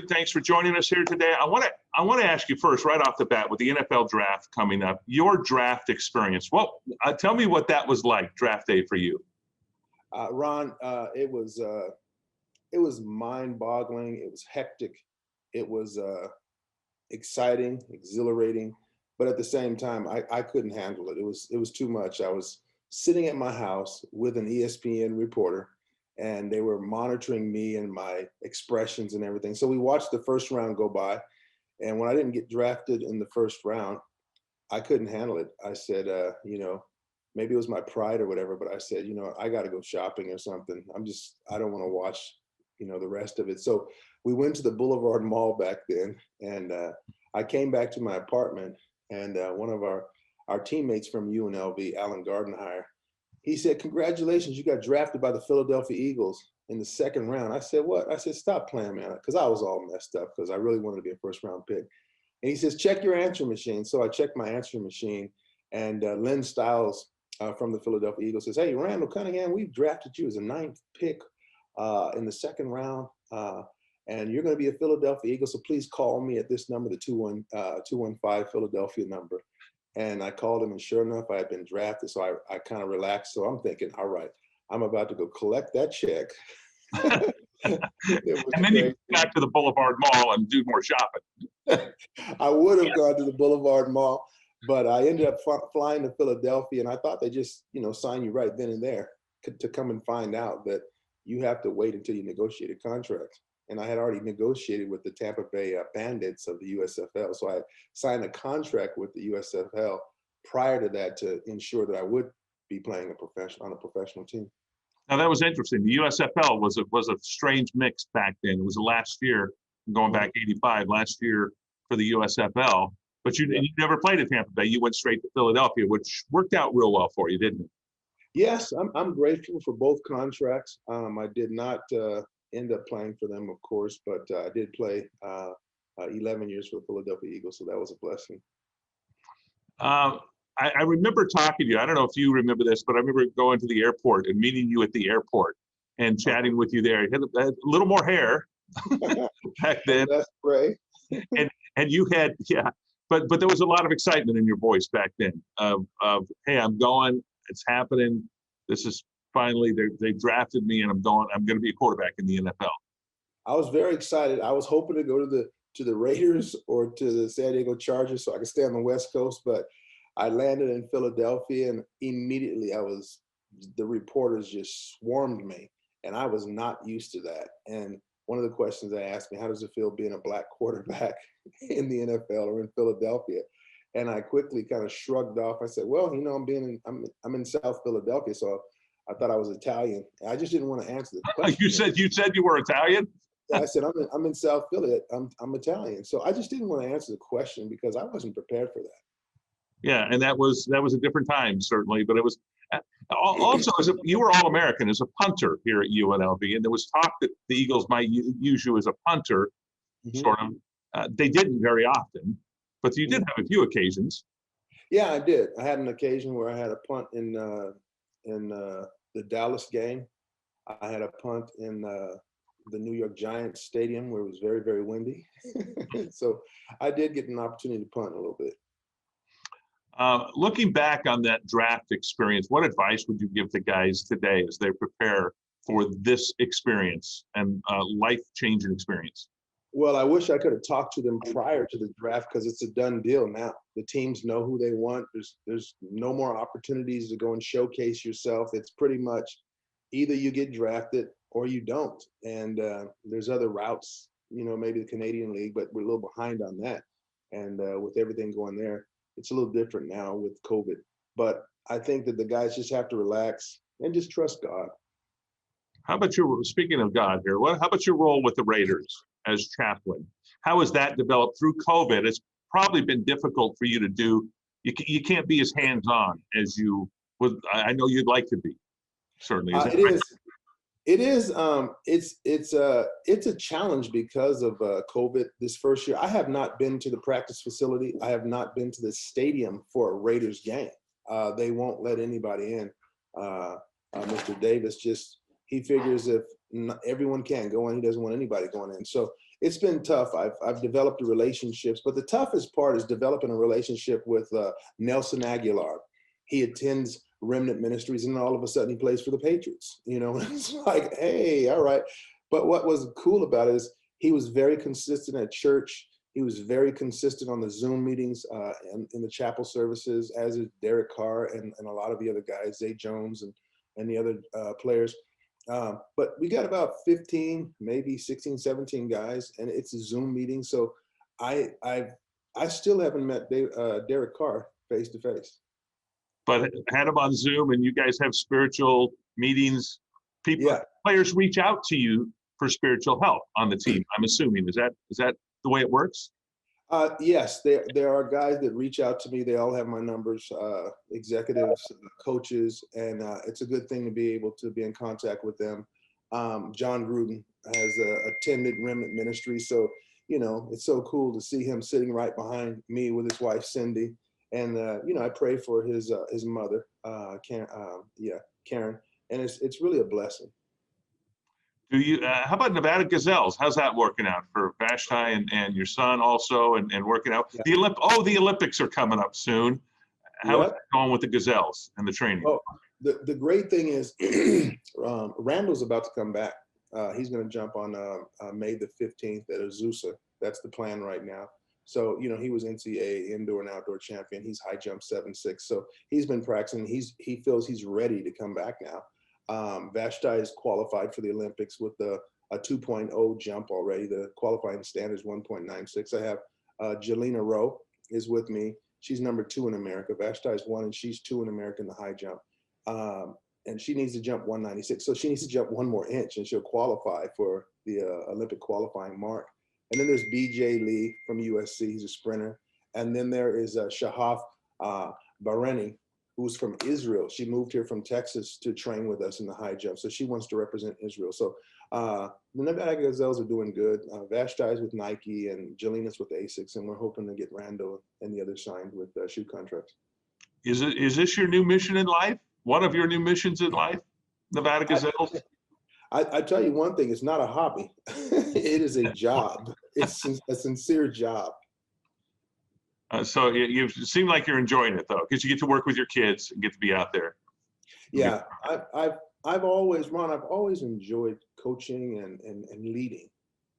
Thanks for joining us here today. I want to ask you first, right off the bat, with the NFL draft coming up, your draft experience. Well, tell me what that was like, draft day for you. Ron, it was mind-boggling. It was hectic. It was exciting, exhilarating, but at the same time, I couldn't handle it. It was too much. I was sitting at my house with an ESPN reporter, and they were monitoring me and my expressions and everything. So we watched the first round go by, and when I didn't get drafted in the first round, I couldn't handle it. I said, maybe it was my pride or whatever, but I said, I got to go shopping or something. I don't want to watch, the rest of it. So we went to the Boulevard Mall back then, and I came back to my apartment, and one of our teammates from UNLV, Alan Gardenhire, he said, "Congratulations, you got drafted by the Philadelphia Eagles in the second round." I said, "What?" I said, "Stop playing, man," because I was all messed up because I really wanted to be a first round pick. And he says, "Check your answering machine." So I checked my answering machine, and Lynn Stiles from the Philadelphia Eagles says, "Hey, Randall Cunningham, we've drafted you as a 9th pick in the second round, and you're going to be a Philadelphia Eagle, so please call me at this number, the 215 Philadelphia number." And I called him, and sure enough, I had been drafted. So I kind of relaxed. So I'm thinking, all right, I'm about to go collect that check. And then you go back to the Boulevard Mall and do more shopping. I would have gone to the Boulevard Mall, but I ended up flying to Philadelphia, and I thought they just, sign you right then and there to come and find out that you have to wait until you negotiate a contract. And I had already negotiated with the Tampa Bay Bandits of the USFL. So I signed a contract with the USFL prior to that to ensure that I would be playing on a professional team. Now that was interesting. The USFL was a strange mix back then. It was the last year, going back 85, last year for the USFL. But you never played at Tampa Bay. You went straight to Philadelphia, which worked out real well for you, didn't it? Yes, I'm grateful for both contracts. I did not end up playing for them, of course, but I did play 11 years for the Philadelphia Eagles, so that was a blessing. I remember talking to you. I don't know if you remember this, but I remember going to the airport and meeting you at the airport and chatting with you there. You had a little more hair back then. That's great. and you had, but there was a lot of excitement in your voice back then of hey, I'm going, it's happening. This is finally, they drafted me, and I'm going to be a quarterback in the NFL. I was very excited. I was hoping to go to the Raiders or to the San Diego Chargers so I could stay on the West Coast, but I landed in Philadelphia, and immediately the reporters just swarmed me, and I was not used to that. And one of the questions they asked me, how does it feel being a black quarterback in the NFL or in Philadelphia? And I quickly kind of shrugged off. I said, well, I'm in South Philadelphia, so I thought I was Italian. I just didn't want to answer the question. You said you were Italian? I said, I'm in South Philly. I'm Italian. So I just didn't want to answer the question because I wasn't prepared for that. Yeah, and that was a different time, certainly. But it was also, you were All-American as a punter here at UNLV, and there was talk that the Eagles might use you as a punter, sort of. They didn't very often, but you did have a few occasions. Yeah, I did. I had an occasion where I had a punt in the Dallas game. I had a punt in the New York Giants stadium where it was very, very windy. So I did get an opportunity to punt a little bit. Looking back on that draft experience, what advice would you give to guys today as they prepare for this experience and life-changing experience? Well, I wish I could have talked to them prior to the draft because it's a done deal now. The teams know who they want. There's no more opportunities to go and showcase yourself. It's pretty much either you get drafted or you don't. And there's other routes, maybe the Canadian League, but we're a little behind on that. And with everything going there, it's a little different now with COVID. But I think that the guys just have to relax and just trust God. How about speaking of God here, how about your role with the Raiders as chaplain? How has that developed through COVID? It's probably been difficult for you to do. You can't be as hands-on as you would. I know you'd like to be, certainly. It is. It's a challenge because of COVID this first year. I have not been to the practice facility. I have not been to the stadium for a Raiders game. They won't let anybody in. Mr. Davis he figures if everyone can go in, he doesn't want anybody going in. So it's been tough. I've developed the relationships, but the toughest part is developing a relationship with Nelson Aguilar. He attends Remnant Ministries, and all of a sudden he plays for the Patriots. You know, it's like, hey, all right. But what was cool about it is he was very consistent at church. He was very consistent on the Zoom meetings and in the chapel services, as is Derek Carr and a lot of the other guys, Zay Jones and the other players. But we got about 15, maybe 16, 17 guys, and it's a Zoom meeting. So I still haven't met Derek Carr face to face. But had them on Zoom, and you guys have spiritual meetings. Yeah. Players reach out to you for spiritual help on the team. I'm assuming is that the way it works? Yes, there are guys that reach out to me. They all have my numbers, executives, coaches, and it's a good thing to be able to be in contact with them. John Gruden has attended Remnant Ministry, so you know it's so cool to see him sitting right behind me with his wife Cindy, and you know I pray for his mother, Karen, and it's really a blessing. Do you? How about Nevada Gazelles? How's that working out for Vashti and your son also, and working out? Yeah. The Olympics are coming up soon. How is Yep. it going with the Gazelles and the training? Oh, the great thing is Randall's about to come back. He's going to jump on May the 15th at Azusa. That's the plan right now. So, you know, he was NCAA indoor and outdoor champion. He's high jump 7'6". So he's been practicing. He feels he's ready to come back now. Vashti is qualified for the Olympics with a 2.0 jump already. The qualifying standard is 1.96. I have Jelena Rowe is with me. She's number 2 in America. Vashti is 1 and she's 2 in America in the high jump. And she needs to jump 196. So she needs to jump 1 more inch and she'll qualify for the Olympic qualifying mark. And then there's BJ Lee from USC. He's a sprinter. And then there is Shahaf Bahraini, who's from Israel. She moved here from Texas to train with us in the high jump. So she wants to represent Israel. So the Nevada Gazelles are doing good. Vashti is with Nike and Jelena's with ASICS. And we're hoping to get Randall and the others signed with shoe contracts. Is this your new mission in life? One of your new missions in life, Nevada Gazelles? I tell you one thing, it's not a hobby. It is a job. It's a sincere job. So you seem like you're enjoying it though, because you get to work with your kids and get to be out there. Yeah, I've always enjoyed coaching and leading,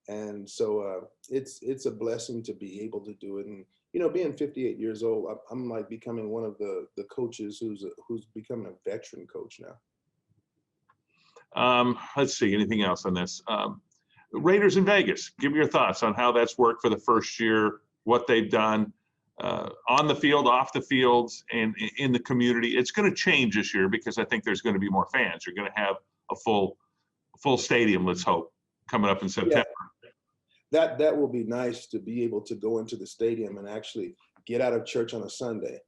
and so it's a blessing to be able to do it. And you know, being 58 years old, I'm like becoming one of the coaches who's becoming a veteran coach now. Let's see, anything else on this? Raiders in Vegas, give me your thoughts on how that's worked for the first year, what they've done on the field, off the fields, and in the community. It's going to change this year because I think there's going to be more fans. You're going to have a full stadium, let's hope, coming up in September. Yeah. That will be nice to be able to go into the stadium and actually get out of church on a Sunday,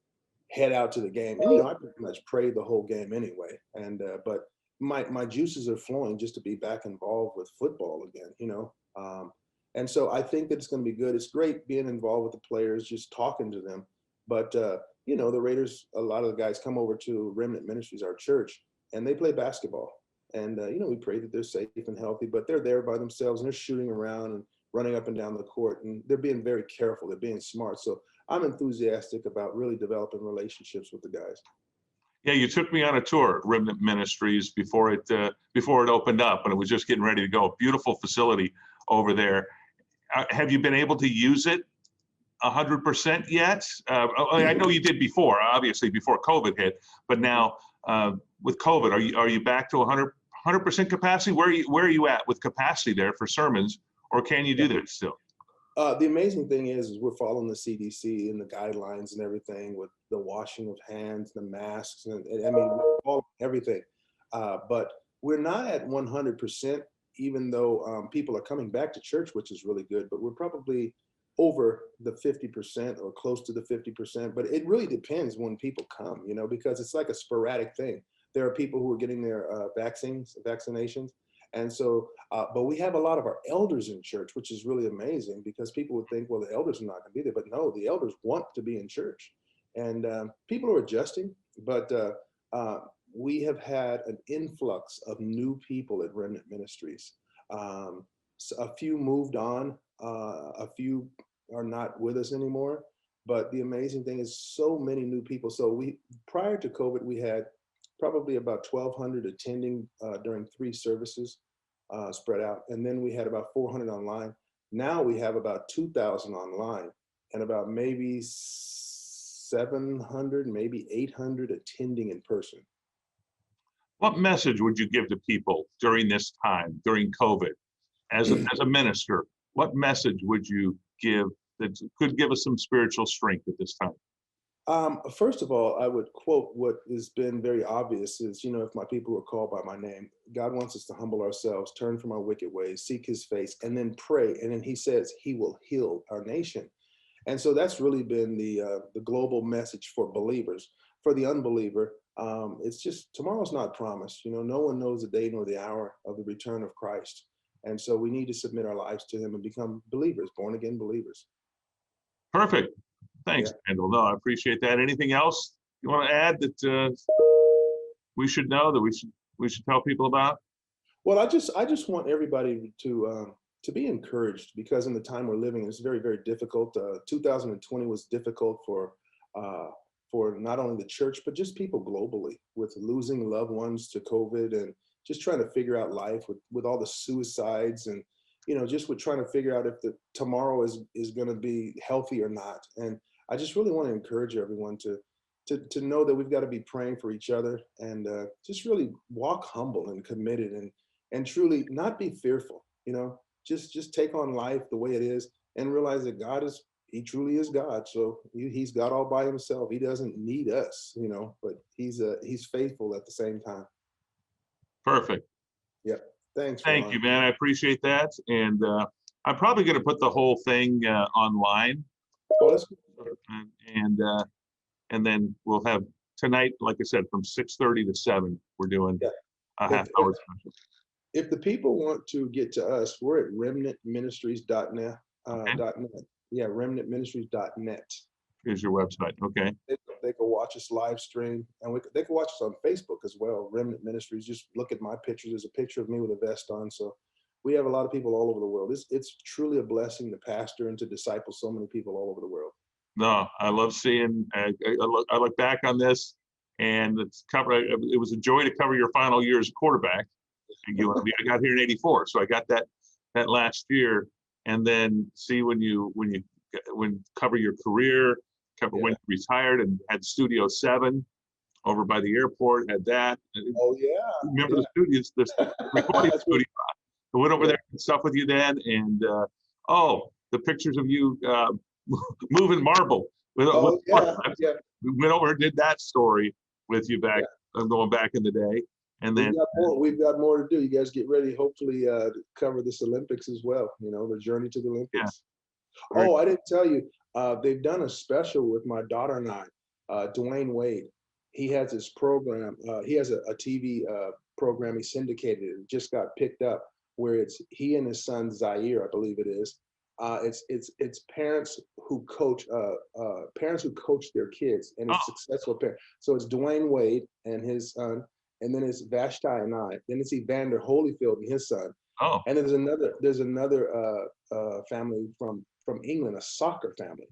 head out to the game. And, you know, I pretty much prayed the whole game anyway. And, but my juices are flowing just to be back involved with football again, you know? And so I think that it's going to be good. It's great being involved with the players, just talking to them. But, you know, the Raiders, a lot of the guys come over to Remnant Ministries, our church, and they play basketball. And, you know, we pray that they're safe and healthy, but they're there by themselves and they're shooting around and running up and down the court. And they're being very careful. They're being smart. So I'm enthusiastic about really developing relationships with the guys. Yeah, you took me on a tour, Remnant Ministries, before it opened up, and it was just getting ready to go. Beautiful facility over there. Have you been able to use it 100% yet? I know you did before, obviously before COVID hit, but now with COVID, are you back to 100% capacity? Where are you at with capacity there for sermons, or can you do that still? The amazing thing is we're following the CDC and the guidelines and everything with the washing of hands, the masks, and I mean, we're following everything. But we're not at 100%, even though people are coming back to church, which is really good, but we're probably over the 50% or close to the 50%. But it really depends when people come, you know, because it's like a sporadic thing. There are people who are getting their vaccinations. And so, but we have a lot of our elders in church, which is really amazing because people would think, well, the elders are not going to be there. But no, the elders want to be in church. And people are adjusting. But we have had an influx of new people at Remnant Ministries. So a few moved on A few are not with us anymore. But the amazing thing is so many new people. So prior to COVID, we had probably about 1,200 attending during 3 services spread out. And then we had about 400 online. Now we have about 2,000 online and about maybe 700, maybe 800 attending in person. What message would you give to people during this time, during COVID, as a minister? What message would you give that could give us some spiritual strength at this time? First of all, I would quote what has been very obvious is, if my people are called by my name, God wants us to humble ourselves, turn from our wicked ways, seek his face, and then pray. And then he says he will heal our nation. And so that's really been the global message for believers. For the unbeliever, it's just tomorrow's not promised. No one knows the day nor the hour of the return of Christ. And so we need to submit our lives to him and become believers, born again believers. Perfect. Thanks, Yeah. Randall. No, I appreciate that. Anything else you want to add that we should know, that we should tell people about? Well, I just want everybody to be encouraged, because in the time we're living, it's very, very difficult. 2020 was difficult for not only the church, but just people globally, with losing loved ones to COVID and just trying to figure out life with all the suicides, and just with trying to figure out if the tomorrow is going to be healthy or not. And I just really want to encourage everyone to know that we've got to be praying for each other, and just really walk humble and committed, and truly not be fearful. Just take on life the way it is, and realize that he truly is God. So he's God all by himself. He doesn't need us, but he's faithful at the same time. Perfect. Yep. Thanks, Thank Ron. you, man. I appreciate that. And I'm probably going to put the whole thing online. Oh, that's good. And and then we'll have tonight, like I said, from 6:30 to 7, we're doing Yeah. a half hour special. If the people want to get to us, we're at remnantministries.net. Okay. .net. Yeah, remnantministries.net. Here's your website. Okay. They can watch us live stream, and they can watch us on Facebook as well. Remnant Ministries. Just look at my picture. There's a picture of me with a vest on. So we have a lot of people all over the world. It's truly a blessing to pastor and to disciple so many people all over the world. No, I love seeing. I look back on this, and it was a joy to cover your final year as a quarterback. And I got here in '84, so I got that last year, and then see when cover your career, when you retired and had Studio 7 over by the airport, had that. Oh yeah. Remember the studios, this recording studio. I went over there and stuff with you then, and the pictures of you moving marble. Oh yeah. Yeah. We went over and did that story with you back, going back in the day. And then we've got more to do. You guys get ready, hopefully, to cover this Olympics as well. The journey to the Olympics. Yeah. Oh, I didn't tell you. They've done a special with my daughter and I. Dwayne Wade. He has this program. He has a TV program he syndicated. It just got picked up, where it's he and his son Zaire, I believe it is. It's parents who coach their kids, and it's successful parents. So it's Dwayne Wade and his son, and then it's Vashti and I. Then it's Evander Holyfield and his son. Oh. And then there's another family from England, a soccer family,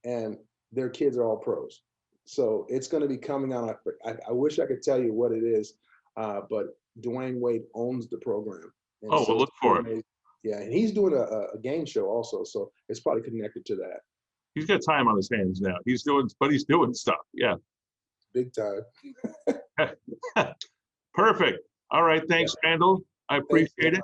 and their kids are all pros. So it's going to be coming out. I wish I could tell you what it is, but Dwayne Wade owns the program. And we'll look for it. Yeah, and he's doing a game show also, so it's probably connected to that. He's got time on his hands now. He's doing stuff. Yeah. Big time. Perfect. All right. Thanks, Randall. I appreciate it.